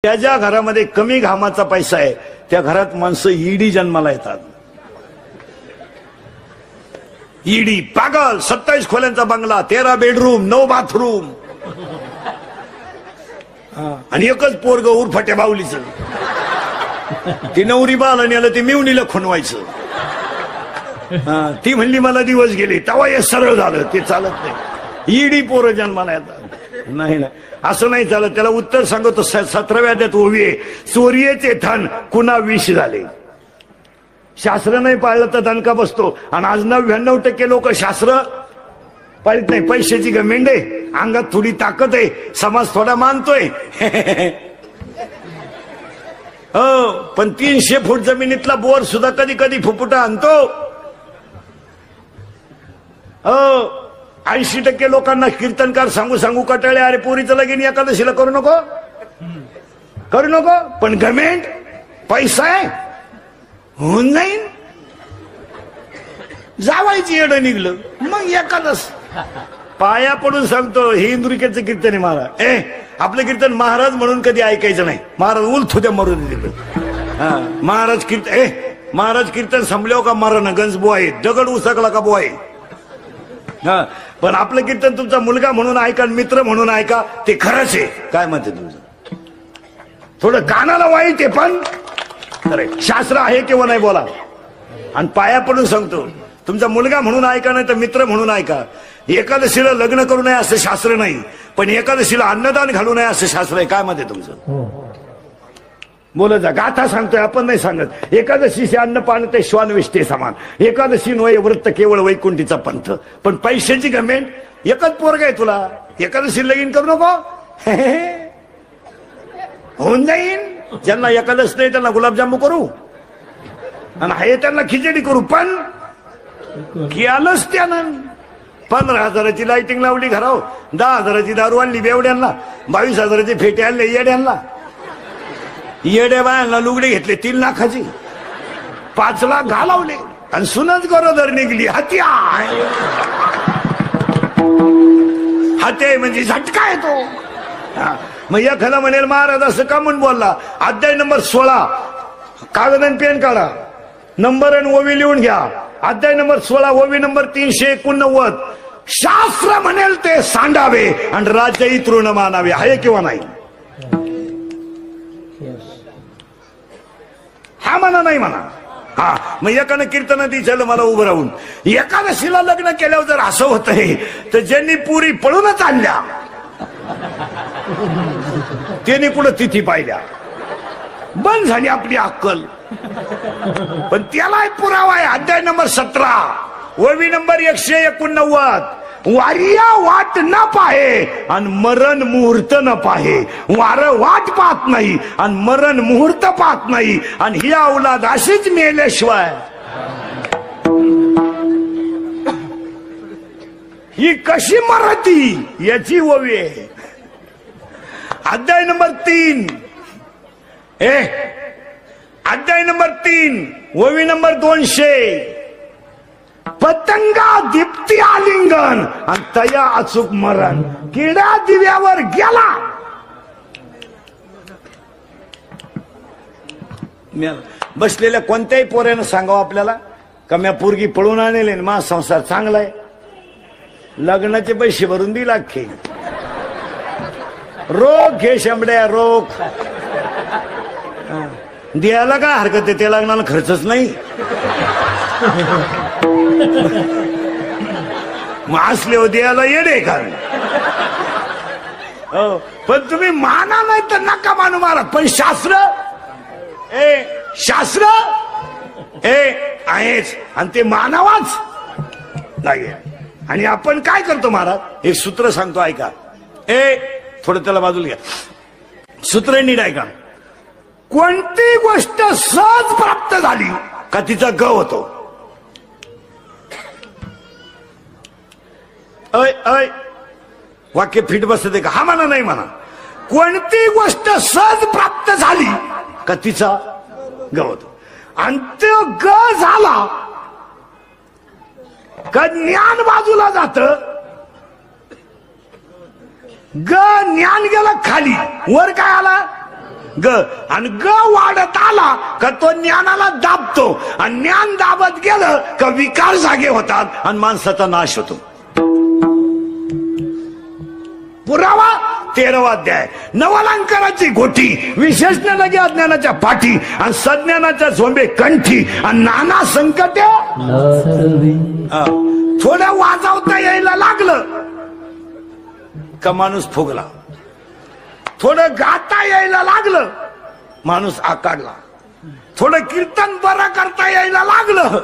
ज्या घरामध्ये कमी घामाचा पैसा आहे त्या घरात माणसं ईडी जन्माला येतात. ईडी पागल 27 खोल्यांचा बंगला, 13 बेडरूम, 9 बाथरूम आणि एकच पोरग उरफाट्या बावलीच. ती नवरी बाल आणि आलं ते मिवणीला खुणवायचं. ती म्हणली मला दिवस गेले, तवा हे सरळ झालं. ते चालत नाही. ईडी पोरं जन्माला येतात. नाही नाही असं नाही चालत. त्याला उत्तर सांगतो 17व्या अध्यायात ओवी आहे, चोरीचे धन कुणा विष झाले. शास्त्र नाही पाळलं तर दणका बसतो. आणि आज 99% लोक शास्त्र पाळत नाही. पैशाची गमेंड आहे, अंगात थोडी ताकद आहे, समाज थोडा मानतोय. हो पण 300 फूट जमिनीतला बोर सुद्धा कधी कधी फुफुटा आणतो. हो 80% लोकांना कीर्तनकार सांगू सांगू कटाळे, अरे पोरीचं लगीन एकादशीला करू नको करू नको. पण गमेंट पैसा आहे होऊन जाईन, जावायची येडं निघलं मग एकादश. पाया पडून सांगतो हे इंदुरिकेचं कीर्तन आहे महाराज. आपलं कीर्तन महाराज म्हणून कधी ऐकायचं नाही. महाराज उलथू द्या मरून दिलं. महाराज कीर्तन संपल्यावर का मरण गंजबो आहे, दगड उसकला का बो आहे. पण आपलं कीर्तन तुमचा मुलगा म्हणून ऐका, मित्र म्हणून ऐका, ते खरंच आहे. काय म्हणते तुमचं? थोडं कानाला वाईट आहे पण खरं. शास्त्र आहे किंवा नाही बोला. आणि पाया पडून सांगतो तुमचा मुलगा म्हणून ऐका, नाही तर मित्र म्हणून ऐका. एकादशीला लग्न करू नये असं शास्त्र नाही, पण एकादशीला अन्नदान घालू नये असं शास्त्र आहे. काय म्हणते तुमचं? बोलत जा. गाथा सांगतोय आपण नाही सांगत. एकादशीचे अन्न पान ते श्वान विष्टे समान. एकादशी नव्हे व्रत केवळ वैकुंठीचा पंथ. पण पैशाची गमेंट. एकच पोरग आहे तुला, एकादशी लगीन करू नको. होऊन जाईन. ज्यांना एकादश नाही त्यांना गुलाबजामू करू आणि आहे त्यांना खिचडी करू. पण की आलंच त्यानं 15,000ची लाइटिंग लावली घराव, 10,000ची दारू आणली बेवड्यांना, 22,000चे फेटे आणले येड्यांना. येड्या बायांना लुगडे घेतले 3 लाखाची, 5 लाख घालवले आणि सुनच गरोदर निघली. हत्या हत्या म्हणजे झटका येतो. मग एखादा म्हणेल महाराज असं का म्हणून बोलला. अध्याय नंबर 16 कागद आणि पेन काढा, नंबर आणि ओवी लिहून घ्या. अध्याय नंबर 16 ओवी नंबर 389. शास्त्र म्हणेल ते सांडावे आणि राज्यही तृण मानावे. आहे किंवा नाही? हा म्हणा नाही म्हणा. हा मग एकानं कीर्तन दिलं मला उभं राहून, एकादशीला लग्न केल्यावर जर असं होतंय तर ज्यांनी पुरी पळूनच आणल्या त्यांनी पुढे तिथी पाहिल्या, बंद झाली आपली अक्कल. पण त्याला पुरावा आहे. अध्याय नंबर 17 ओवी नंबर 189. वारिया वाट न पाहे आणि मरण मुहूर्त न पाहे. वार वाट पाहत नाही आणि मरण मुहूर्त पाहत नाही. आणि ही औलाद अशीच मेल्याशिवाय ही कशी मरती याची ओवी आहे. अध्याय नंबर 3 अध्याय नंबर 3 ओवी नंबर 200. पतंगा दीप्ती आलिंगन आणि तया अचूक मरण. किडा दिव्यावर गेला बसलेल्या कोणत्याही पोऱ्यानं सांगावं आपल्याला का म्या पोरगी पळून आणले, मा संसार चांगलाय, लग्नाचे पैसे भरून दिला खे. रोग घे शंभड्या रोग. द्यायला काय हरकत आहे, त्या लग्नाला खर्चच नाही. मग असले हो द्यायला येडे का? पण तुम्ही माना नाही तर नका मानू महाराज. पण शास्त्र शास्त्र आहेच आणि ते मानावाच नाही. आणि आपण काय करतो महाराज, एक सूत्र सांगतो ऐका. थोडं त्याला बाजूला घ्या. सूत्र नीट ऐका. कोणती गोष्ट सहज प्राप्त झाली का तिचा ग होतो. वाक्य फिट बसते का? हा म्हणा नाही म्हणा. कोणती गोष्ट सहज प्राप्त झाली का तिचा ग होतो. आणि तो ग झाला का ज्ञान बाजूला जात. ग ज्ञान गेलं खाली, वर काय आला ग आणि ग वाढत आला का तो ज्ञानाला दाबतो आणि ज्ञान दाबत गेलं का विकार जागे होतात आणि माणसाचा नाश होतो. पुरावा 13वा अध्याय. नवलांकाराची गोटी, विशेषण लगे अज्ञानाच्या पाठी आणि सज्ञानाच्या झोंबे कंठी आणि नाना संकटे. थोडं वाजवता यायला लागलं का माणूस फुगला, थोडं गाता यायला लागलं माणूस आकाडला, थोडं कीर्तन बरं करता यायला लागलं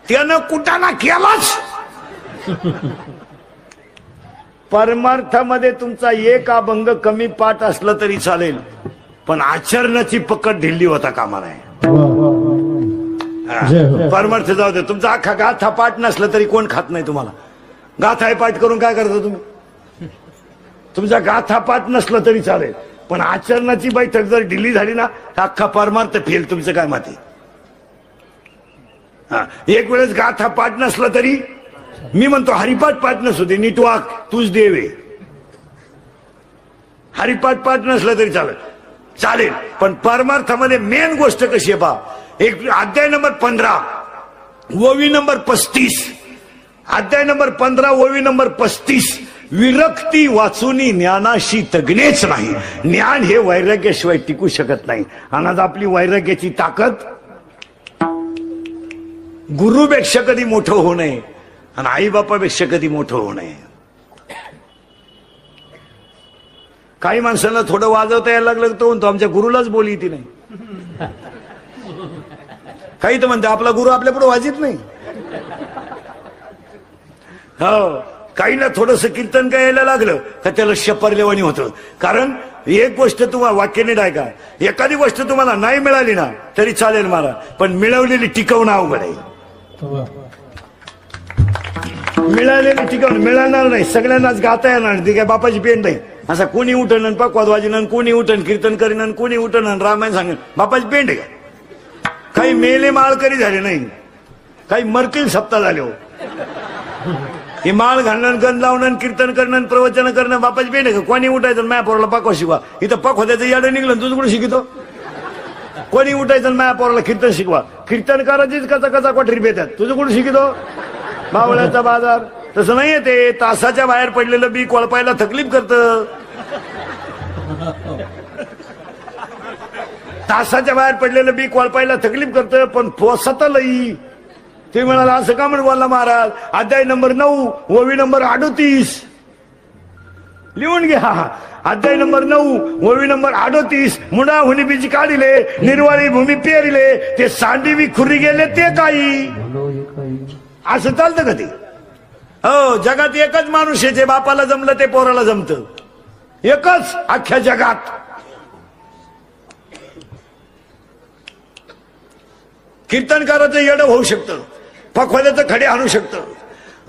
त्यानं कुटाणा केलाच. परमार्थामध्ये तुमचा एक अभंग कमी पाठ असलं तरी चालेल, पण आचरणाची पकड ढिल्ली होता कामा नये. परमार्थ जाऊ दे, तुमचा अख्खा गाथा पाठ नसलं तरी कोण खात नाही तुम्हाला. गाथा पाठ करून काय करता तुम्ही? तुमचा गाथा पाठ नसलं तरी चालेल, पण आचरणाची बैठक जर ढिल्ली झाली ना तर अख्खा परमार्थ फेल. तुमचं काय मत आहे? एक वेळेस गाथा पाठ नसलं तरी मी म्हणतो हरिपाठ पाठ नसू दे, नीट वाक, तूच देवे. हरिपाठ पाठ नसलं तरी चालेल, पण परमार्थामध्ये मेन गोष्ट कशी आहे पहा. एक अध्याय नंबर 15 ओवी नंबर 35, अध्याय नंबर 15 ओवी नंबर 35. विरक्ती वाचूनी ज्ञानाशी तगणेच नाही. ज्ञान हे वैराग्याशिवाय टिकू शकत नाही. आणि आज आपली वैराग्याची ताकद गुरुपेक्षा कधी मोठं होऊ नये आणि आई बापापेक्षा कधी मोठं होऊ नये. काही माणसांना थोडं वाजवता यायला लागलं तो म्हणतो आमच्या गुरुलाच बोली ती नाही. काही तर म्हणते आपला गुरु आपल्या पुढे वाजित नाही. हो, काहीला थोडस कीर्तन काय यायला लागलं का त्याला शपरलेवाणी होतं. कारण एक गोष्ट तुम्हाला वाक्याने नाही का, एखादी गोष्ट तुम्हाला नाही मिळाली ना तरी चालेल मला, पण मिळवलेली टिकवणं अवघड आहे. मिळालेली टिकवणं मिळणार नाही. सगळ्यांनाच गाता येणार ती काय बापाची पेंट नाही. असा कोणी उठण पकवाद वाजन, कोणी उठण कीर्तन करीन, कोणी उठण रामायण सांगेन, बापाची पेंट आहे का? काही मेले माळकरी झाले नाही, काही मरतील सप्ताह झाले. हो, हे माळ घालणं, गंध लावणं, कीर्तन करणं, प्रवचन करणं बापाची पेंट आहे का? कोणी उठायचं माया पोराला पकवा शिकवा. इथं पक होत्याचं याडं निघलं, तुझं कुठे शिकतो? कोणी उठायचं माया पोराला कीर्तन शिकवा. कीर्तन करायचीच कचा कचा कोठरी बेतात, तुझं कुठे शिकतो? बावळ्याचा बाजार. तसं नाहीये ते. तासाच्या बाहेर पडलेलं बी कोळपायला तकलीफ करतं. तासाच्या बाहेर पडलेलं बी कोळपायला तकलीफ करतं, पण पोसत लई. ते म्हणाला असं का म्हणून बोलला महाराज. अध्याय नंबर 9 ओवी नंबर 38 लिहून घ्या. अध्याय नंबर 9 ओवी नंबर 38. मुडा हुनी बीज काढिले, निर्वाळी भूमी पेरिले, ते सांडीवी खुरी गेले ते काही. असं चालतं का ते? हो, जगात एकच माणूस आहे जे बापाला जमलं ते पोराला जमतं. एकच अख्ख्या जगात. कीर्तनकाराचं येडं होऊ शकतं, पखवाद्याचं खडे आणू शकतं,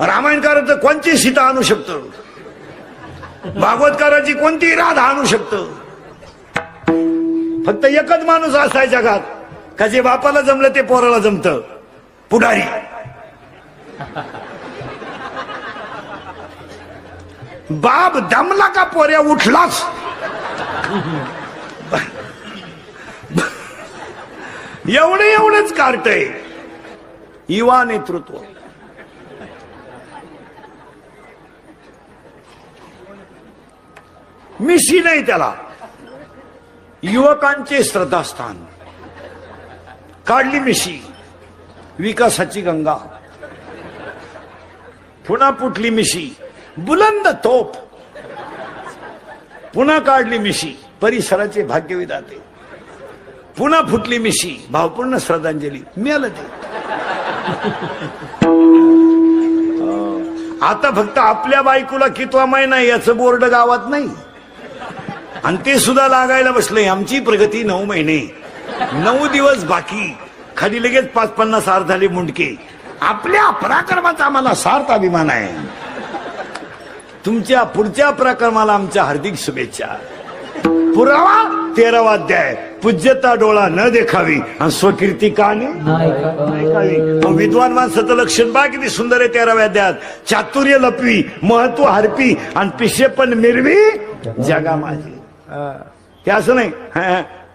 रामायणकाराचं कोणती सीता आणू शकतं, भागवतकाराची कोणती राधा आणू शकतं. फक्त एकच माणूस असा आहे जगात का जे बापाला जमलं ते पोराला जमतं. पुढारी. बाप दमला का पोऱ्या उठलाच. एवढंच कार्ट आहे. युवा नेतृत्व. मिशी नाही त्याला. युवकांचे श्रद्धास्थान. काढली मिशी, विकासाची गंगा. पुन्हा फुटली मिशी, बुलंद तोप. पुन्हा काढली मिशी, परिसराचे भाग्यविधाते. पुन्हा फुटली मिशी, भावपूर्ण श्रद्धांजली. मिळालं ते. आता फक्त आपल्या बायकोला कितवा महिना याचं बोर्ड गावात नाही, आणि ते सुद्धा लागायला बसले. आमची प्रगती 9 महिने, 9 दिवस बाकी. खाली लगेच 50-50 सार झाले मुंडके. आपल्या पराक्रमाचा आम्हाला सार्थ अभिमान आहे. तुमच्या पुढच्या पराक्रमाला आमच्या हार्दिक शुभेच्छा. पुरावा 13वा अध्याय. पूज्यता डोळा न देखावी आणि स्वकीर्ती काने ऐकावी. विद्वान माणसाचं लक्षण बा किती सुंदर आहे 13व्या अध्यायात. चातुर्य लपवी, महत्व हरपी आणि पिशेपण मिरवी जगा माझी. हे असं नाही.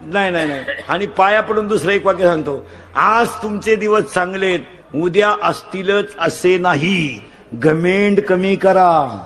नाही नाही नाही. आणि पाया पडून दुसरं एक वाक्य सांगतो, आज तुमचे दिवस चांगलेत, उद्या असतीलच असे नाही. घमेंड कमी करा.